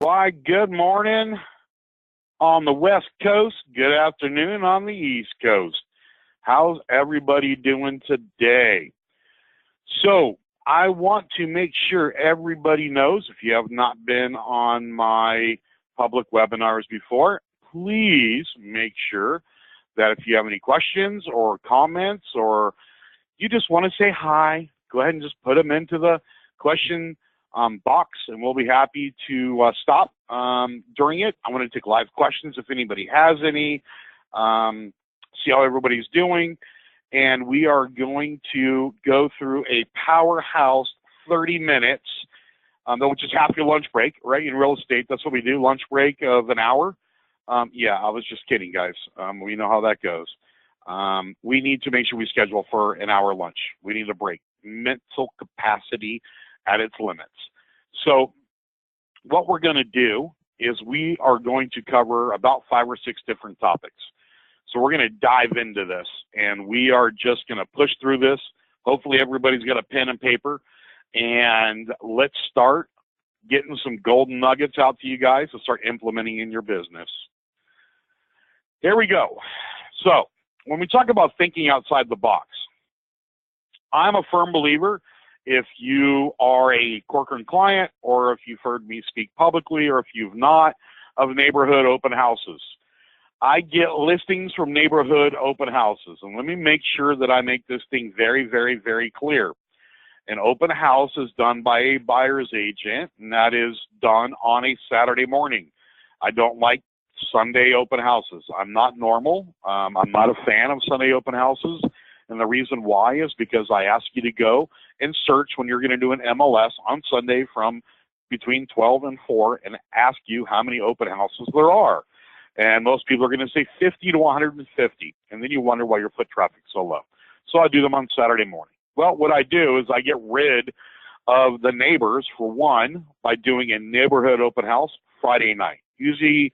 Why, good morning on the West Coast, good afternoon on the East Coast. How's everybody doing today? So I want to make sure everybody knows, if you have not been on my public webinars before, please make sure that if you have any questions or comments or you just want to say hi, go ahead and just put them into the question box, and we'll be happy to stop during it. I want to take live questions if anybody has any, see how everybody's doing, and we are going to go through a powerhouse 30 minutes, which is half your lunch break, right? In real estate, that's what we do, lunch break of an hour. Yeah, I was just kidding, guys. We know how that goes. We need to make sure we schedule for an hour lunch. We need a break. Mental capacity at its limits. So what we're going to do is we are going to cover about 5 or 6 different topics. So we're going to dive into this, and we are just going to push through this. Hopefully everybody's got a pen and paper, and let's start getting some golden nuggets out to you guys to start implementing in your business. There we go. So when we talk about thinking outside the box, I'm a firm believer, if you are a Corcoran client, or if you've heard me speak publicly, or if you've not, of neighborhood open houses. I get listings from neighborhood open houses, and let me make sure that I make this thing very, very, very clear. An open house is done by a buyer's agent, and that is done on a Saturday morning. I don't like Sunday open houses. I'm not normal. I'm not a fan of Sunday open houses. And the reason why is because I ask you to go and search when you're going to do an MLS on Sunday from between 12 and 4 and ask you how many open houses there are. And most people are going to say 50 to 150. And then you wonder why your foot traffic's so low. So I do them on Saturday morning. Well, what I do is I get rid of the neighbors, for one, by doing a neighborhood open house Friday night. Usually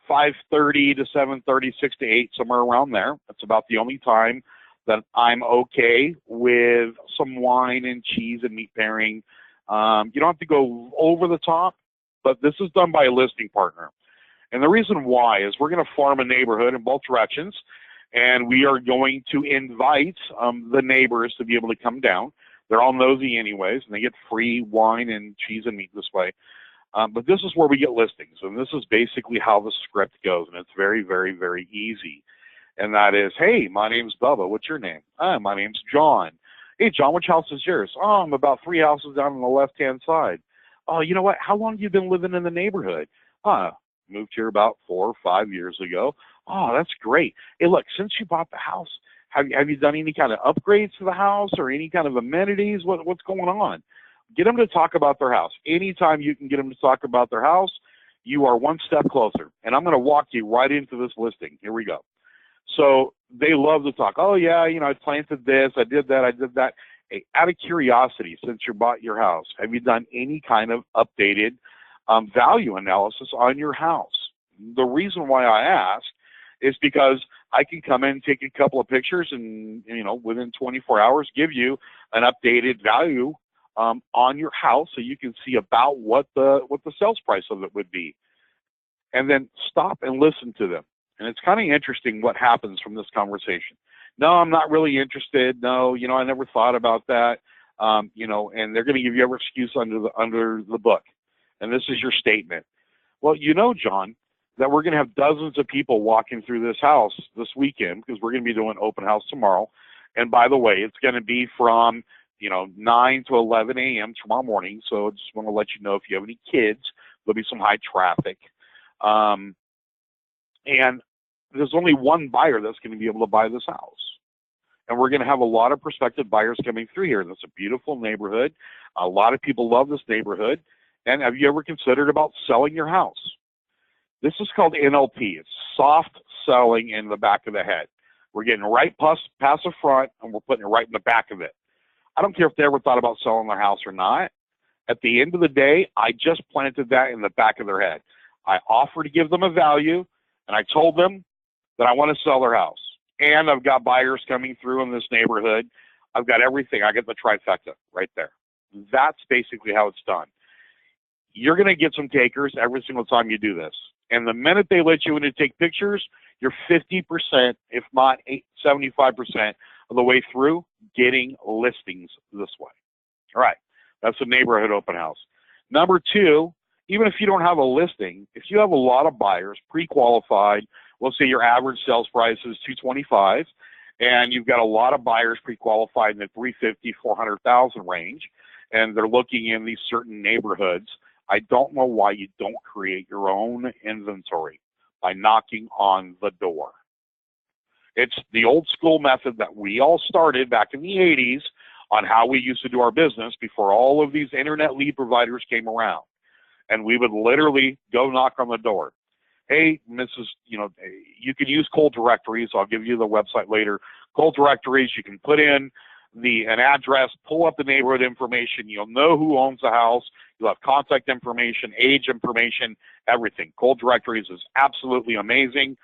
5:30 to 7:30, 6 to 8, somewhere around there. That's about the only time that I'm okay with some wine and cheese and meat pairing. You don't have to go over the top, but this is done by a listing partner. And the reason why is we're going to farm a neighborhood in both directions, and we are going to invite the neighbors to be able to come down. They're all nosy anyways, and they get free wine and cheese and meat this way. But this is where we get listings, and this is basically how the script goes, and it's very, very, very easy. And that is, hey, my name's Bubba. What's your name? My name's John. Hey, John, which house is yours? Oh, I'm about 3 houses down on the left-hand side. Oh, you know what? How long have you been living in the neighborhood? Moved here about 4 or 5 years ago. Oh, that's great. Hey, look, since you bought the house, have you done any kind of upgrades to the house or any kind of amenities? What's going on? Get them to talk about their house. Anytime you can get them to talk about their house, you are one step closer. And I'm going to walk you right into this listing. Here we go. So they love to talk. Oh, yeah, I planted this, I did that, I did that. Hey, out of curiosity, since you bought your house, have you done any kind of updated value analysis on your house? The reason why I ask is because I can come in, take a couple of pictures, and within 24 hours give you an updated value on your house, so you can see about what the sales price of it would be, and then stop and listen to them. And it's kind of interesting what happens from this conversation. No, I'm not really interested. No, I never thought about that. And they're going to give you every excuse under the book. And this is your statement. Well, John, that we're going to have dozens of people walking through this house this weekend, because we're going to be doing open house tomorrow. And by the way, it's going to be from 9 to 11 a.m. tomorrow morning. So I just want to let you know, if you have any kids, there'll be some high traffic. And there's only one buyer that's going to be able to buy this house. And we're going to have a lot of prospective buyers coming through here. That's a beautiful neighborhood. A lot of people love this neighborhood. And have you ever considered about selling your house? This is called NLP. It's soft selling in the back of the head. We're getting right past the front, and we're putting it right in the back of it. I don't care if they ever thought about selling their house or not. At the end of the day, I just planted that in the back of their head. I offered to give them a value, and I told them that I want to sell their house. And I've got buyers coming through in this neighborhood. I've got everything. I get the trifecta right there. That's basically how it's done. you're going to get some takers every single time you do this. And the minute they let you in to take pictures, you're 50%, if not 75% of the way through getting listings this way. All right, that's a neighborhood open house. Number two, even if you don't have a listing, if you have a lot of buyers pre-qualified, let's say your average sales price is $225, and you've got a lot of buyers pre-qualified in the $350,000, $400,000 range, and they're looking in these certain neighborhoods, I don't know why you don't create your own inventory by knocking on the door. It's the old school method that we all started back in the 80s on how we used to do our business before all of these internet lead providers came around. And we would literally go knock on the door. Hey, Mrs., you can use cold directories. I'll give you the website later. Cold directories, you can put in an address, pull up the neighborhood information. You'll know who owns the house. You'll have contact information, age information, everything. Cold directories is absolutely amazing.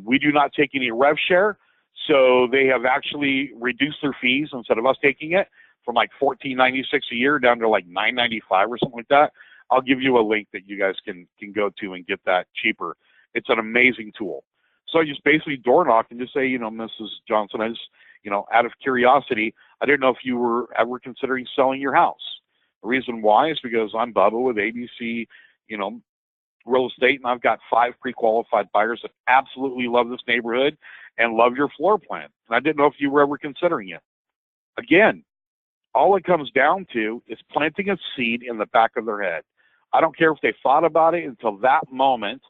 We do not take any rev share, so they have actually reduced their fees instead of us taking it from like $14.96 a year down to like $9.95 or something like that. I'll give you a link that you guys can go to and get that cheaper. It's an amazing tool. So I just basically door knock and just say, Mrs. Johnson, I just, out of curiosity, I didn't know if you were ever considering selling your house. The reason why is because I'm Bubba with ABC, real estate, and I've got 5 pre-qualified buyers that absolutely love this neighborhood and love your floor plan. And I didn't know if you were ever considering it. Again, all it comes down to is planting a seed in the back of their head. I don't care if they thought about it until that moment.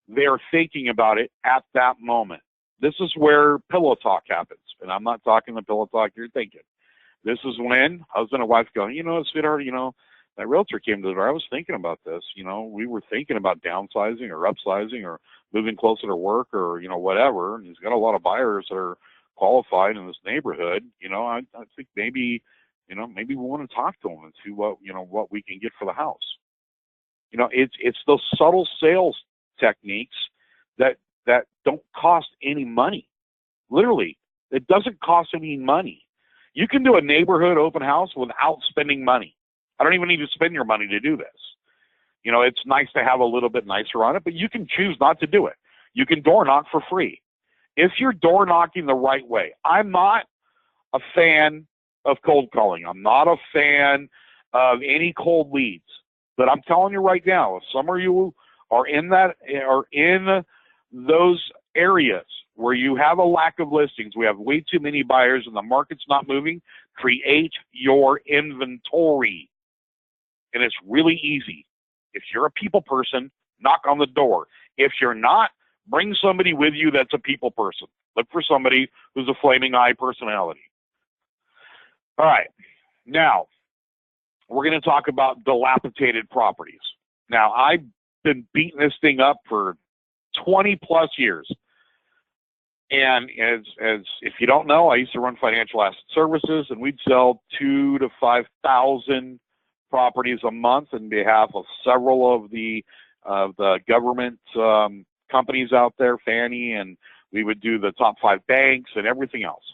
They're thinking about it at that moment. This is where pillow talk happens. And I'm not talking the pillow talk you're thinking. This is when husband and wife go, sweetheart, that realtor came to the door. I was thinking about this. We were thinking about downsizing or upsizing or moving closer to work or, whatever. And he's got a lot of buyers that are qualified in this neighborhood. I think maybe we want to talk to them and see what we can get for the house. It's those subtle sales techniques that don't cost any money. Literally, it doesn't cost any money. You can do a neighborhood open house without spending money. I don't even need to spend your money to do this. It's nice to have a little bit nicer on it, but you can choose not to do it. You can door knock for free. If you're door knocking the right way, I'm not a fan of cold calling. I'm not a fan of any cold leads. But I'm telling you right now, if some of you are in those areas where you have a lack of listings, we have way too many buyers and the market's not moving, create your inventory. And it's really easy. If you're a people person, knock on the door. If you're not, bring somebody with you that's a people person. Look for somebody who's a flaming eye personality. All right. Now, we're going to talk about dilapidated properties. Now, I've been beating this thing up for 20 plus years. And as if you don't know, I used to run financial asset services, and we'd sell 2,000 to 5,000 properties a month on behalf of several of the government companies out there, Fannie, and we would do the top 5 banks and everything else.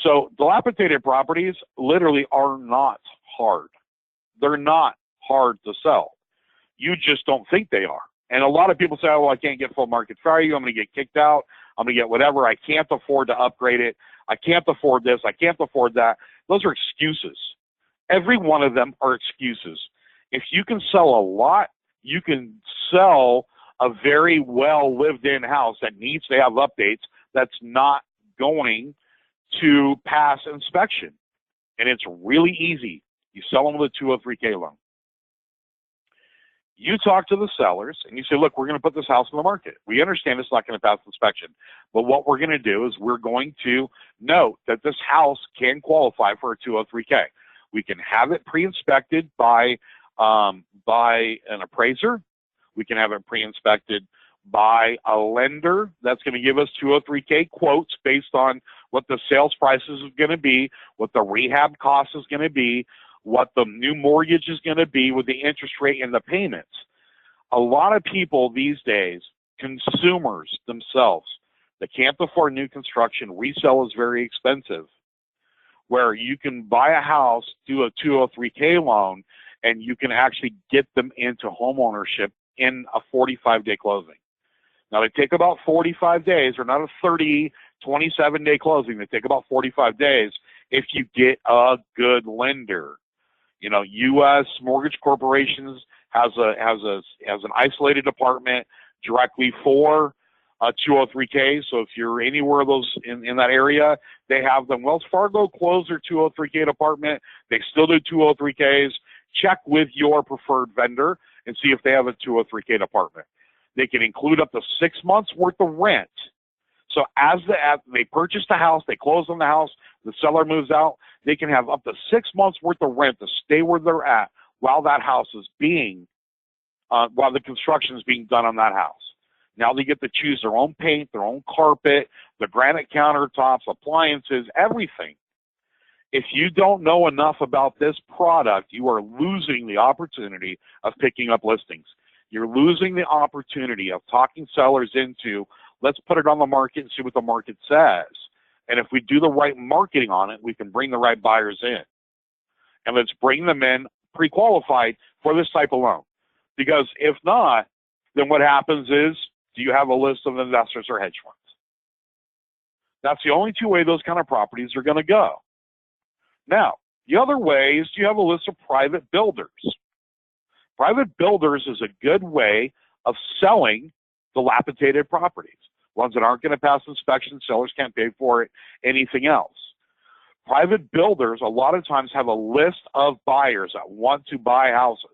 So dilapidated properties literally are not hard. They're not hard to sell. You just don't think they are. And a lot of people say, oh, well, I can't get full market value. I'm going to get kicked out. I'm going to get whatever. I can't afford to upgrade it. I can't afford this. I can't afford that. Those are excuses. Every one of them are excuses. If you can sell a lot, you can sell a very well lived in house that needs to have updates that's not going to pass inspection. And it's really easy. You sell them with a 203K loan. You talk to the sellers and you say, look, we're going to put this house on the market. We understand it's not going to pass inspection, but what we're going to do is we're going to note that this house can qualify for a 203K. We can have it pre-inspected by an appraiser. We can have it pre-inspected by a lender that's going to give us 203K quotes based on what the sales prices is going to be, what the rehab cost is going to be, what the new mortgage is going to be with the interest rate and the payments. A lot of people these days, consumers themselves, they can't afford new construction. Resale is very expensive, where you can buy a house, do a 203K loan, and you can actually get them into home ownership in a 45-day closing. Now, they take about 45 days, or not a 30, 27-day closing. They take about 45 days if you get a good lender. You know, U.S. Mortgage Corporations has an isolated department directly for 203K. So if you're anywhere of those in that area, they have them. Wells Fargo closed their 203K department. They still do 203Ks. Check with your preferred vendor and see if they have a 203K department. They can include up to 6 months worth of rent. So as they purchase the house, they close on the house, the seller moves out, they can have up to 6 months worth of rent to stay where they're at while that house is while the construction is being done on that house. Now they get to choose their own paint, their own carpet, the granite countertops, appliances, everything. If you don't know enough about this product, you are losing the opportunity of picking up listings. You're losing the opportunity of talking sellers into, let's put it on the market and see what the market says. And if we do the right marketing on it, we can bring the right buyers in. And let's bring them in pre-qualified for this type of loan. Because if not, then what happens is, do you have a list of investors or hedge funds? That's the only two ways those kind of properties are going to go. Now, the other way is, do you have a list of private builders? Private builders is a good way of selling dilapidated properties, ones that aren't going to pass inspection, sellers can't pay for it, anything else. Private builders a lot of times have a list of buyers that want to buy houses,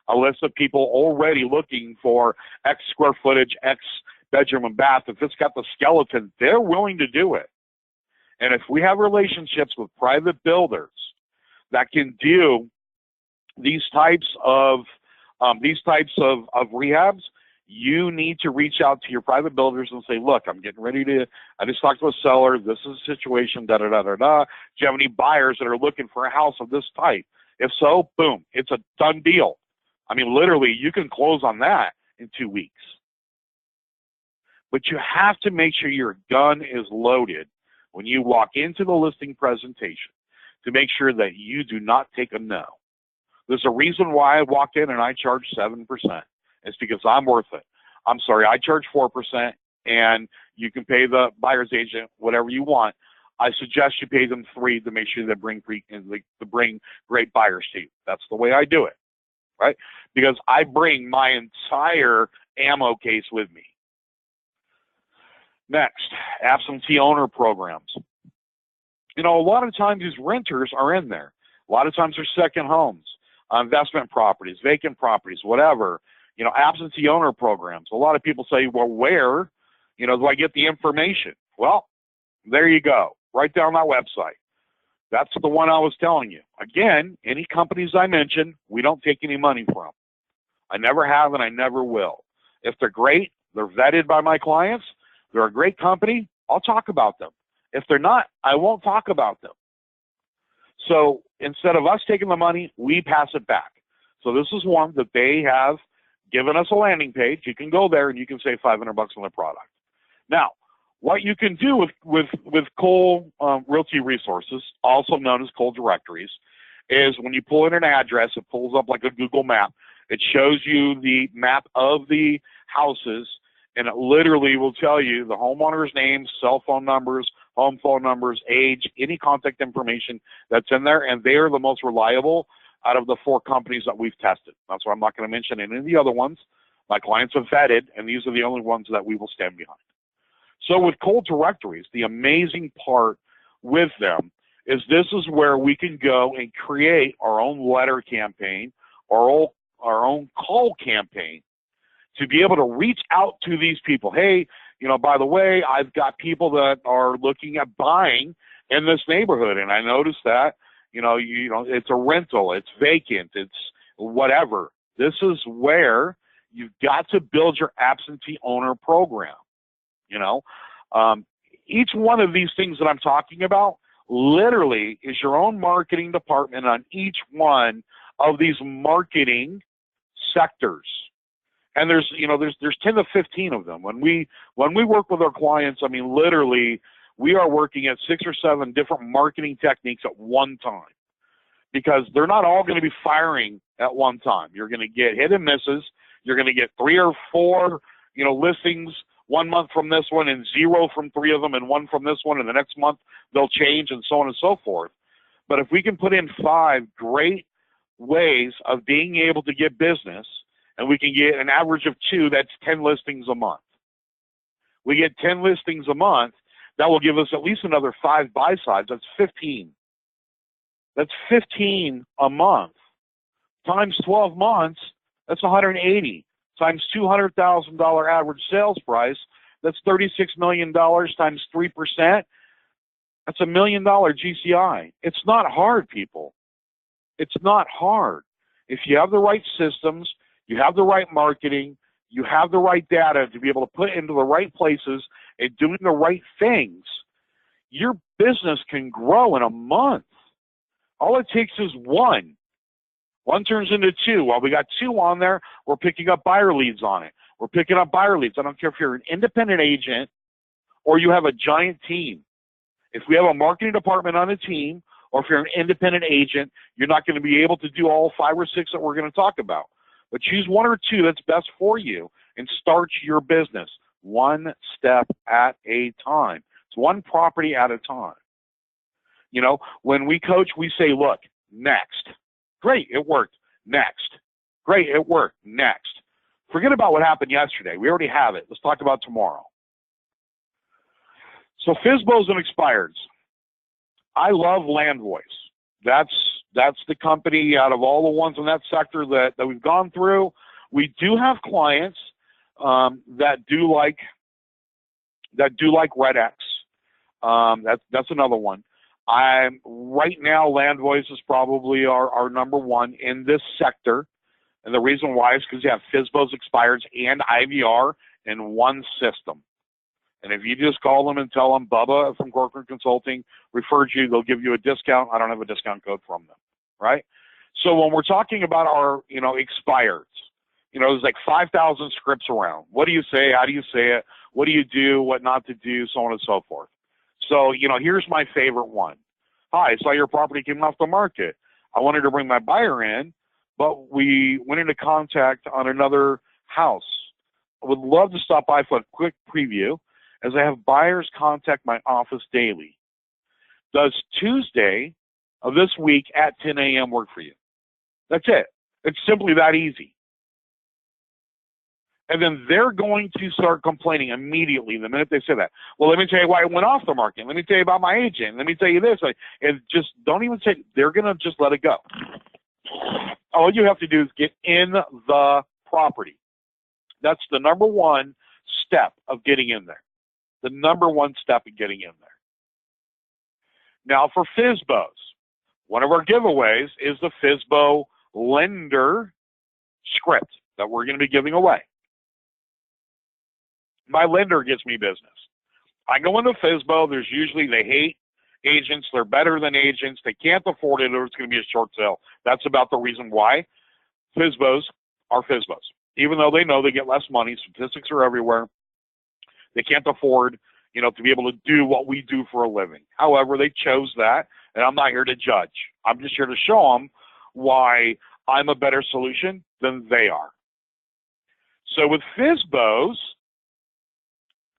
a list of people already looking for X square footage, X bedroom and bath. If it's got the skeleton, they're willing to do it. And if we have relationships with private builders that can do these types of rehabs, you need to reach out to your private builders and say, look, I'm getting ready to, I just talked to a seller, this is a situation, da-da-da-da-da. Do you have any buyers that are looking for a house of this type? If so, boom, it's a done deal. I mean, literally, you can close on that in 2 weeks. But you have to make sure your gun is loaded when you walk into the listing presentation to make sure that you do not take a no. There's a reason why I walk in and I charge 7%. It's because I'm worth it. I'm sorry, I charge 4%, and you can pay the buyer's agent whatever you want. I suggest you pay them 3% to make sure they bring great buyers to you. That's the way I do it, right? Because I bring my entire ammo case with me. Next, absentee owner programs. You know, a lot of times these renters are in there. A lot of times they're second homes, investment properties, vacant properties, whatever. You know, absentee owner programs. A lot of people say, well, where, you know, do I get the information? Well, there you go. Right down that website. That's the one I was telling you. Again, any companies I mention, we don't take any money from. I never have and I never will. If they're great, they're vetted by my clients, they're a great company, I'll talk about them. If they're not, I won't talk about them. So instead of us taking the money, we pass it back. So this is one that they have given us a landing page. You can go there and you can save $500 on the product. Now, what you can do with Cole Realty Resources, also known as Cole Directories, is when you pull in an address, it pulls up like a Google map. It shows you the map of the houses, and it literally will tell you the homeowner's names, cell phone numbers, home phone numbers, age, any contact information that's in there, and they are the most reliable out of the 4 companies that we've tested. That's why I'm not going to mention any of the other ones. My clients have vetted, and these are the only ones that we will stand behind. So with Cole Directories, the amazing part with them is this is where we can go and create our own letter campaign, our own call campaign, to be able to reach out to these people. Hey, you know, by the way, I've got people that are looking at buying in this neighborhood, and I noticed that, you know, it's a rental, it's vacant, it's whatever. This is where you've got to build your absentee owner program. You know, each one of these things that I'm talking about literally is your own marketing department on each one of these marketing sectors. And there's 10 to 15 of them. When we work with our clients, I mean, literally, we are working at 6 or 7 different marketing techniques at one time. because they're not all going to be firing at one time. You're going to get hit and misses. You're going to get 3 or 4, listings 1 month from this one and 0 from 3 of them and 1 from this one, and the next month they'll change and so on and so forth. But if we can put in 5 great ways of being able to get business, and we can get an average of 2, that's 10 listings a month. We get 10 listings a month, that will give us at least another 5 buy-sides. That's 15. That's 15 a month. Times 12 months, that's 180. Times $200,000 average sales price, that's $36 million times 3%. That's $1 million GCI. It's not hard, people. It's not hard. If you have the right systems, you have the right marketing, you have the right data to be able to put into the right places and doing the right things, your business can grow in a month. All it takes is 1. 1 turns into 2. While we got 2 on there, we're picking up buyer leads on it. We're picking up buyer leads. I don't care if you're an independent agent or you have a giant team. If we have a marketing department on a team, or if you're an independent agent, you're not going to be able to do all 5 or 6 that we're going to talk about. But choose 1 or 2 that's best for you and start your business 1 step at a time. It's 1 property at a time. When we coach, we say, look, next. Great, it worked. Next. Great, it worked. Next. Forget about what happened yesterday. We already have it. Let's talk about tomorrow. So Fizbo's and expireds. I love Land Voice. That's the company out of all the ones in that sector that we've gone through. We do have clients that do like Red X. That's another one. Right now, Land Voice is probably our number 1 in this sector. And the reason why is because you have Fizbo's, expireds, and IVR in one system. And if you just call them and tell them Bubba from Corcoran Consulting referred you, they'll give you a discount. I don't have a discount code from them, right? So when we're talking about our, expireds, there's like 5,000 scripts around. What do you say? How do you say it? What do you do? What not to do? So on and so forth. So, here's my favorite one. Hi, I saw your property came off the market. I wanted to bring my buyer in, but we went into contact on another house. I would love to stop by for a quick preview, as I have buyers contact my office daily. Does Tuesday of this week at 10 a.m. work for you? That's it. It's simply that easy. And then they're going to start complaining immediately the minute they say that. Well, let me tell you why it went off the market. Let me tell you about my agent. Let me tell you this. And just don't even say, they're going to just let it go. All you have to do is get in the property. That's the number 1 step of getting in there. The number 1 step in getting in there. Now for Fizbo's, one of our giveaways is the Fizbo lender script that we're going to be giving away. My lender gets me business. I go into Fizbo, they hate agents, they're better than agents, they can't afford it, or it's going to be a short sale. That's about the reason why Fizbo's are Fizbo's. Even though they know they get less money, statistics are everywhere, they can't afford, to be able to do what we do for a living. However, they chose that, and I'm not here to judge. I'm just here to show them why I'm a better solution than they are. So with Fizbo's,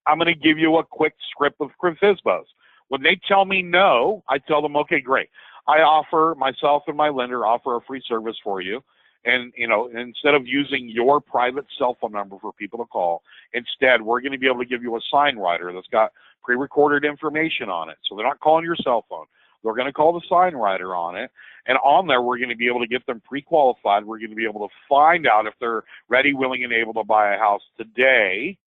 I'm going to give you a quick script of Fizbo's. When they tell me no, I tell them, okay, great. Myself and my lender offer a free service for you. And, instead of using your private cell phone number for people to call, instead, we're going to be able to give you a sign writer that's got pre-recorded information on it. So they're not calling your cell phone. They're going to call the sign writer on it. And on there, we're going to be able to get them pre-qualified. We're going to be able to find out if they're ready, willing, and able to buy a house today.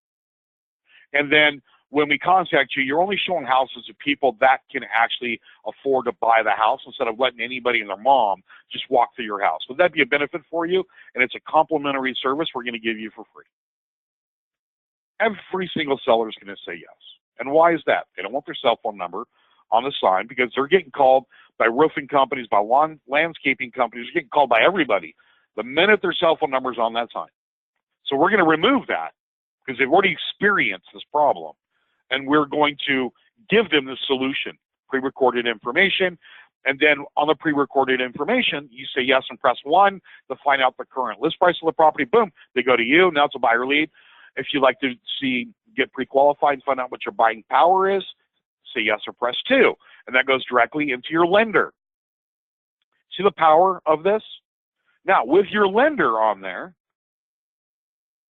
And then when we contact you, you're only showing houses to people that can actually afford to buy the house instead of letting anybody and their mom just walk through your house. Would that be a benefit for you? And it's a complimentary service we're going to give you for free. Every single seller is going to say yes. And why is that? They don't want their cell phone number on the sign because they're getting called by roofing companies, by landscaping companies. They're getting called by everybody the minute their cell phone number is on that sign. So we're going to remove that because they've already experienced this problem. And we're going to give them the solution, pre-recorded information, And then on the pre-recorded information, you say yes and press 1 to find out the current list price of the property. Boom, they go to you. Now it's a buyer lead. If you'd like to get pre-qualified and find out what your buying power is, say yes or press 2. And that goes directly into your lender. See the power of this? Now, with your lender on there,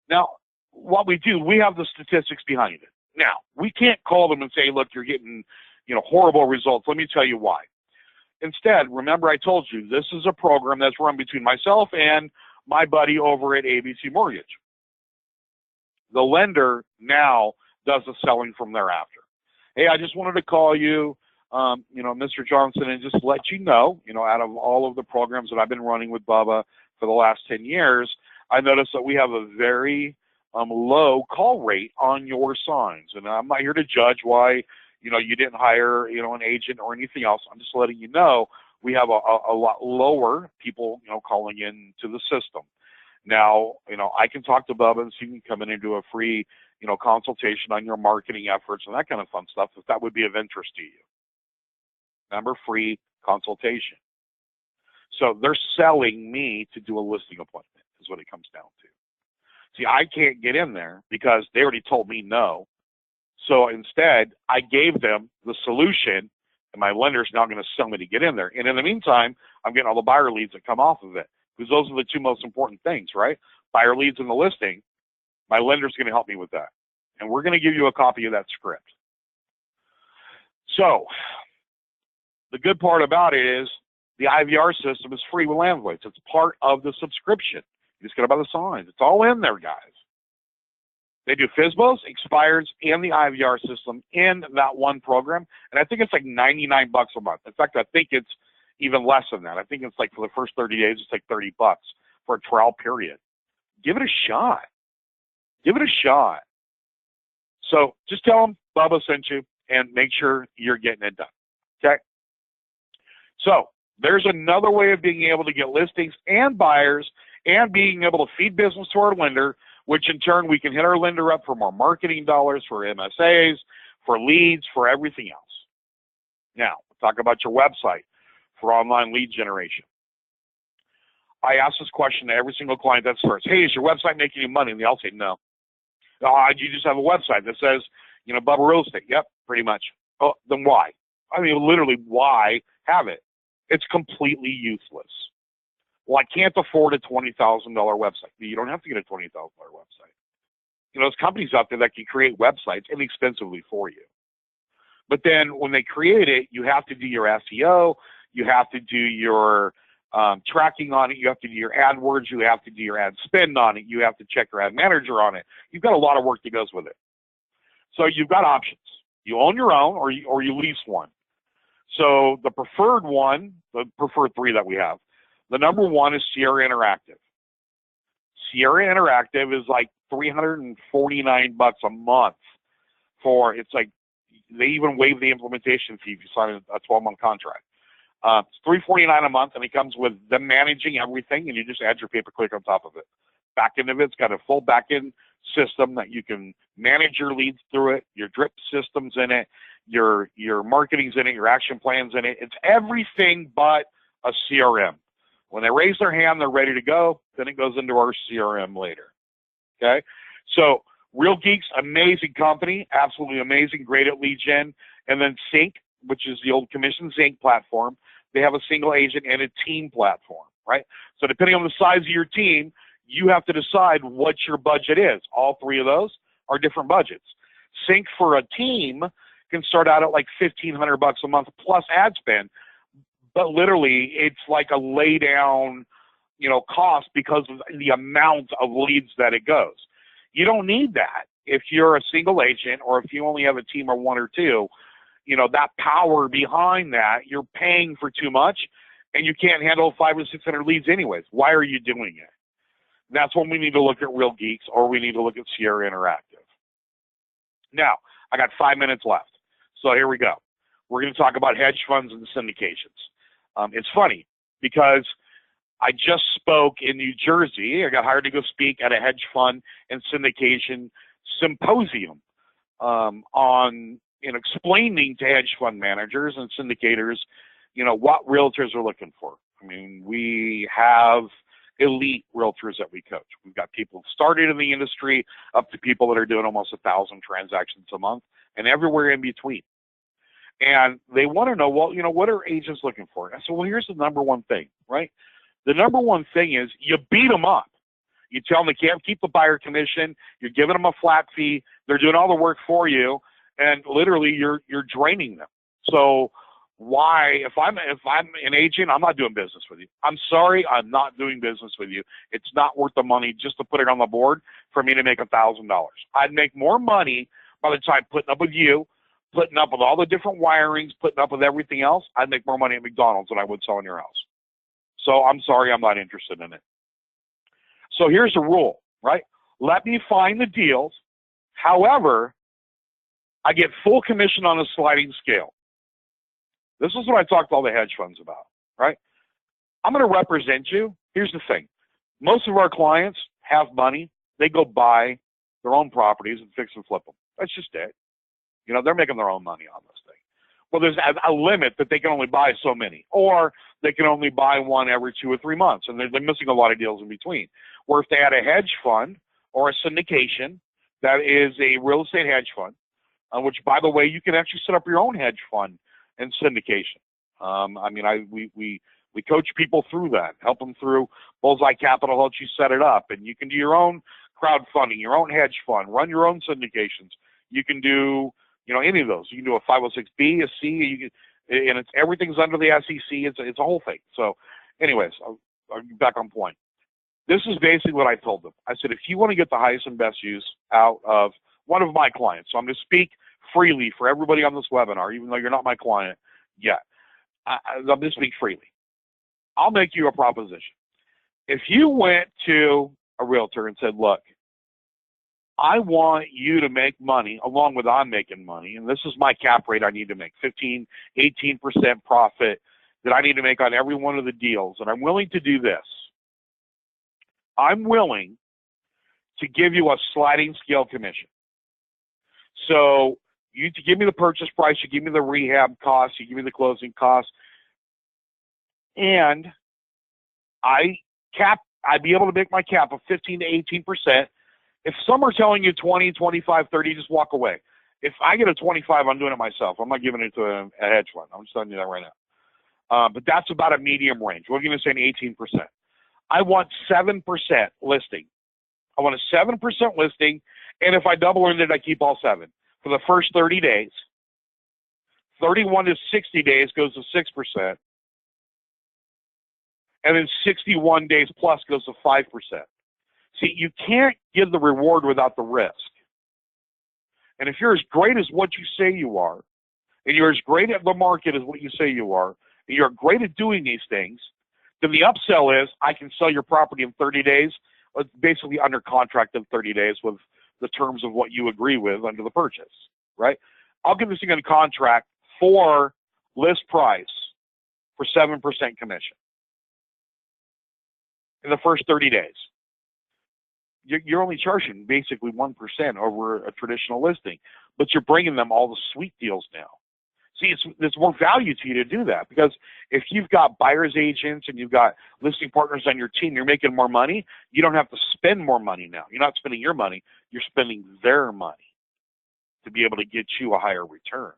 now, what we do, we have the statistics behind it. Now, we can't call them and say, look, you're getting, horrible results. Let me tell you why. Instead, remember I told you, this is a program that's run between myself and my buddy over at ABC Mortgage. The lender now does the selling from thereafter. Hey, I just wanted to call you, Mr. Johnson, and just let you know, out of all of the programs that I've been running with Bubba for the last 10 years, I noticed that we have a very low call rate on your signs. And I'm not here to judge why, you didn't hire, an agent or anything else. I'm just letting you know we have a lot lower people, calling in to the system. Now, I can talk to Bubba and see if he can come in and do a free, consultation on your marketing efforts and that kind of fun stuff, if that would be of interest to you. Remember, free consultation. So they're selling me to do a listing appointment is what it comes down to. See, I can't get in there because they already told me no. So instead, I gave them the solution, and my lender's now going to sell me to get in there. And in the meantime, I'm getting all the buyer leads that come off of it, because those are the two most important things, right? Buyer leads and the listing. My lender's going to help me with that. And we're going to give you a copy of that script. So the good part about it is the IVR system is free with Landvoice. It's part of the subscription. You just got to buy the signs. It's all in there, guys. They do Fizbo's, expires, and the IVR system in that one program. And I think it's like $99 a month. In fact, I think it's even less than that. I think it's like for the first 30 days, it's like $30 for a trial period. Give it a shot. Give it a shot. So just tell them Bubba sent you and make sure you're getting it done. Okay? So there's another way of being able to get listings and buyers and being able to feed business to our lender, which in turn we can hit our lender up for more marketing dollars, for MSAs, for leads, for everything else. Now, we'll talk about your website for online lead generation. I ask this question to every single client that starts, hey, is your website making you money? And they all say no. You just have a website that says, Bubba Real Estate. Yep, pretty much. Oh, then why? I mean, literally, why have it? It's completely useless. Well, I can't afford a $20,000 website. You don't have to get a $20,000 website. There's companies out there that can create websites inexpensively for you. But then when they create it, you have to do your SEO, you have to do your tracking on it, you have to do your AdWords, you have to do your ad spend on it, you have to check your ad manager on it. You've got a lot of work that goes with it. So you've got options. You own your own or you lease one. So the preferred one, the preferred three that we have, the number one is Sierra Interactive. Sierra Interactive is like $349 a month for, it's like, they even waive the implementation fee if you sign a 12-month contract. It's $349 a month, and it comes with them managing everything, and you just add your pay-per-click on top of it. Back end of it's got a full back-end system that you can manage your leads through it, your drip systems in it, your marketing's in it, your action plans in it. It's everything but a CRM. When they raise their hand, they're ready to go. Then it goes into our CRM later. Okay? So Real Geeks, amazing company, absolutely amazing, great at lead gen. And then Sync, which is the old Commission Sync platform. They have a single agent and a team platform, right? So depending on the size of your team, you have to decide what your budget is. All three of those are different budgets. Sync for a team can start out at like $1,500 a month plus ad spend. But literally, it's like a lay down, cost because of the amount of leads that it goes. You don't need that if you're a single agent or if you only have a team of one or two. That power behind that, you're paying for too much, and you can't handle 500 or 600 leads anyways. Why are you doing it? That's when we need to look at Real Geeks or we need to look at Sierra Interactive. Now, I got 5 minutes left, so here we go. We're going to talk about hedge funds and syndications. It's funny because I just spoke in New Jersey. I got hired to go speak at a hedge fund and syndication symposium on explaining to hedge fund managers and syndicators, what realtors are looking for. I mean, we have elite realtors that we coach. We've got people who started in the industry up to people that are doing almost 1,000 transactions a month and everywhere in between. And they want to know, well, what are agents looking for? And I said, well, here's the number one thing, right? The number one thing is you beat them up. You tell them they can't keep the buyer commission. You're giving them a flat fee. They're doing all the work for you, and literally you're draining them. So why, if I'm an agent, I'm not doing business with you. I'm sorry, I'm not doing business with you. It's not worth the money just to put it on the board for me to make $1,000. I'd make more money by the time putting up with you, putting up with all the different wirings, putting up with everything else. I'd make more money at McDonald's than I would selling your house. So I'm sorry, I'm not interested in it. So here's the rule, right? Let me find the deals. However, I get full commission on a sliding scale. This is what I talk to all the hedge funds about, right? I'm going to represent you. Here's the thing. Most of our clients have money. They go buy their own properties and fix and flip them. That's just it. They're making their own money on this thing. Well, there's a limit that they can only buy so many, or they can only buy one every 2 or 3 months, and they're missing a lot of deals in between. Or if they had a hedge fund or a syndication that is a real estate hedge fund, which, by the way, you can actually set up your own hedge fund and syndication. We coach people through that, help them through. Bullseye Capital helps you set it up, and you can do your own crowdfunding, your own hedge fund, run your own syndications. You can do, any of those. You can do a 506B, a C, and everything's under the SEC. It's a whole thing. So, anyways, I'll get back on point. This is basically what I told them. I said, if you want to get the highest and best use out of one of my clients, so I'm going to speak freely for everybody on this webinar, even though you're not my client yet. I'm going to speak freely. I'll make you a proposition. If you went to a realtor and said, look, I want you to make money along with I'm making money, and this is my cap rate I need to make, 15, 18% profit that I need to make on every one of the deals, and I'm willing to do this. I'm willing to give you a sliding scale commission. So you give me the purchase price, you give me the rehab costs, you give me the closing costs, and I'd be able to make my cap of 15 to 18%. If some are telling you 20, 25, 30, just walk away. If I get a 25, I'm doing it myself. I'm not giving it to a hedge fund. I'm just telling you that right now. But that's about a medium range. We're going to say an 18%. I want 7% listing. I want a 7% listing, and if I double ended, I keep all 7 for the first 30 days. 31 to 60 days goes to 6%, and then 61 days plus goes to 5%. See, you can't give the reward without the risk. And if you're as great as what you say you are, and you're as great at the market as what you say you are, and you're great at doing these things, then the upsell is I can sell your property in 30 days, basically under contract in 30 days with the terms of what you agree with under the purchase, right? I'll give this thing on contract for list price for 7% commission in the first 30 days. You're only charging basically 1% over a traditional listing, but you're bringing them all the sweet deals now. See, there's more value to you to do that, because if you've got buyer's agents and you've got listing partners on your team, you're making more money. You don't have to spend more money now. You're not spending your money. You're spending their money to be able to get you a higher return.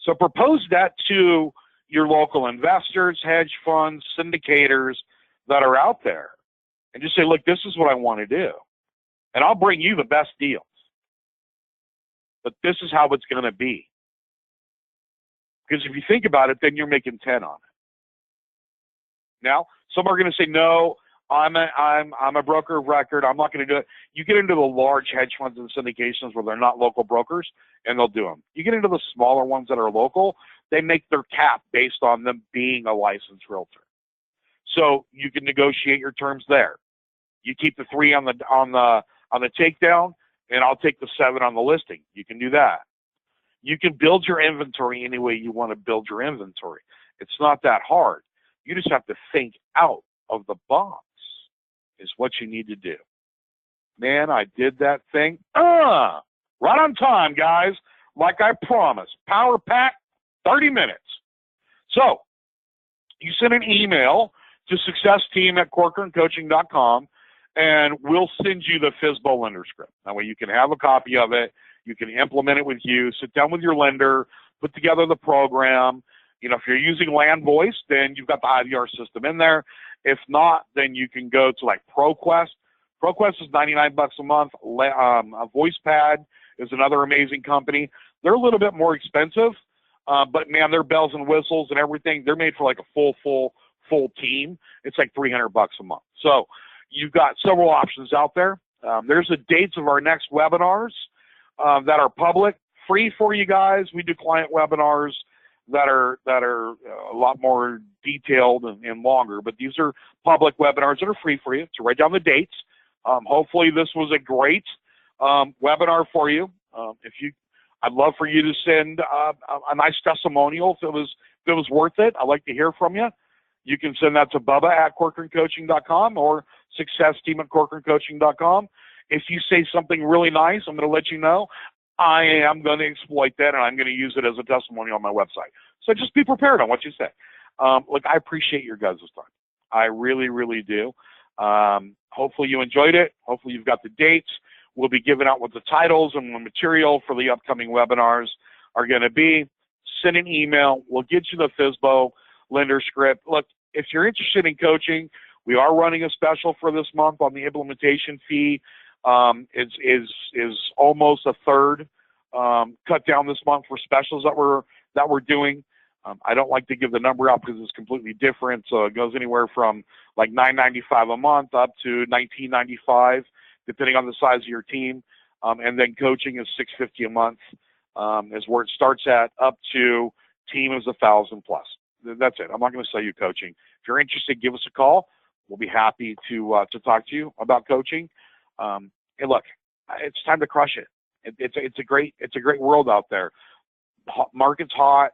So propose that to your local investors, hedge funds, syndicators that are out there, and just say, look, this is what I want to do. And I'll bring you the best deals. But this is how it's going to be. Because if you think about it, then you're making 10 on it. Now, some are going to say, no, I'm a broker of record. I'm not going to do it. You get into the large hedge funds and syndications where they're not local brokers, and they'll do them. You get into the smaller ones that are local, they make their cap based on them being a licensed realtor. So you can negotiate your terms there. You keep the 3 on the takedown, and I'll take the 7 on the listing. You can do that. You can build your inventory any way you want to build your inventory. It's not that hard. You just have to think out of the box is what you need to do. Man, I did that thing. Right on time, guys. Like I promised. Power pack, 30 minutes. So you send an email to successteam@corcorancoaching.com, and we'll send you the Fizbo lender script. That way you can have a copy of it. You can implement it with you. Sit down with your lender, put together the program. You know, if you're using Land Voice, then you've got the IVR system in there. If not, then you can go to like ProQuest. ProQuest is $99 a month. VoicePad is another amazing company. They're a little bit more expensive, but man, they're bells and whistles and everything. They're made for like a full team. It's like $300 a month. So you've got several options out there. There's the dates of our next webinars that are public, free for you guys. We do client webinars that are a lot more detailed and longer, but these are public webinars that are free for you to write down the dates. Hopefully this was a great webinar for you. I'd love for you to send a nice testimonial if it was worth it. I'd like to hear from you. You can send that to Bubba@CorcoranCoaching.com or SuccessTeam@CorcoranCoaching.com. If you say something really nice, I'm going to let you know. I am going to exploit that, and I'm going to use it as a testimonial on my website. So just be prepared on what you say. Look, I appreciate your guys' time. I really, really do. Hopefully you enjoyed it. Hopefully you've got the dates. We'll be giving out what the titles and the material for the upcoming webinars are going to be. Send an email. We'll get you the Fizbo lender script. Look, if you're interested in coaching, we are running a special for this month on the implementation fee. Is almost a third cut down this month for specials that we're doing. I don't like to give the number out because it's completely different. So it goes anywhere from like $9.95 a month up to $19.95, depending on the size of your team. And then coaching is $650 a month is where it starts at. Up to team is $1,000 plus. That's it. I'm not going to sell you coaching. If you're interested, give us a call. We'll be happy to talk to you about coaching. And look, it's time to crush it. It's a great world out there. Market's hot,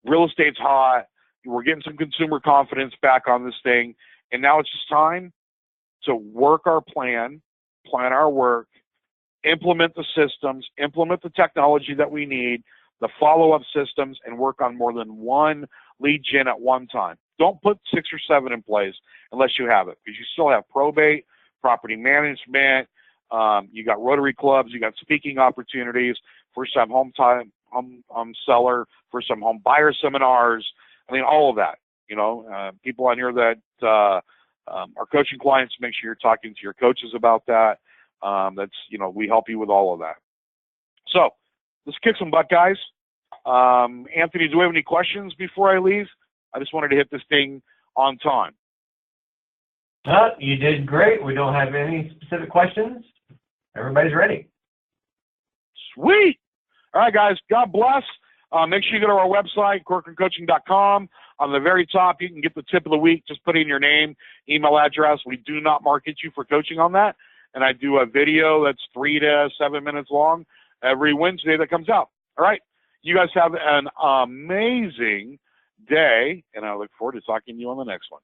real estate's hot. We're getting some consumer confidence back on this thing, and now it's just time to work our plan our work, implement the systems, implement the technology that we need, the follow-up systems, and work on more than one lead gen at one time. Don't put 6 or 7 in place unless you have it, because you still have probate, property management, you got Rotary clubs, you got speaking opportunities, first-time home seller, first-time home buyer seminars. I mean, all of that. You know, people on here that are coaching clients, make sure you're talking to your coaches about that. We help you with all of that. So let's kick some butt, guys. Anthony, do we have any questions before I leave? I just wanted to hit this thing on time. You did great. We don't have any specific questions. Everybody's ready. Sweet. All right, guys. God bless. Make sure you go to our website, CorcoranCoaching.com. On the very top, you can get the tip of the week. Just put in your name, email address. We do not market you for coaching on that. And I do a video that's 3 to 7 minutes long every Wednesday that comes out. All right. You guys have an amazing day, and I look forward to talking to you on the next one.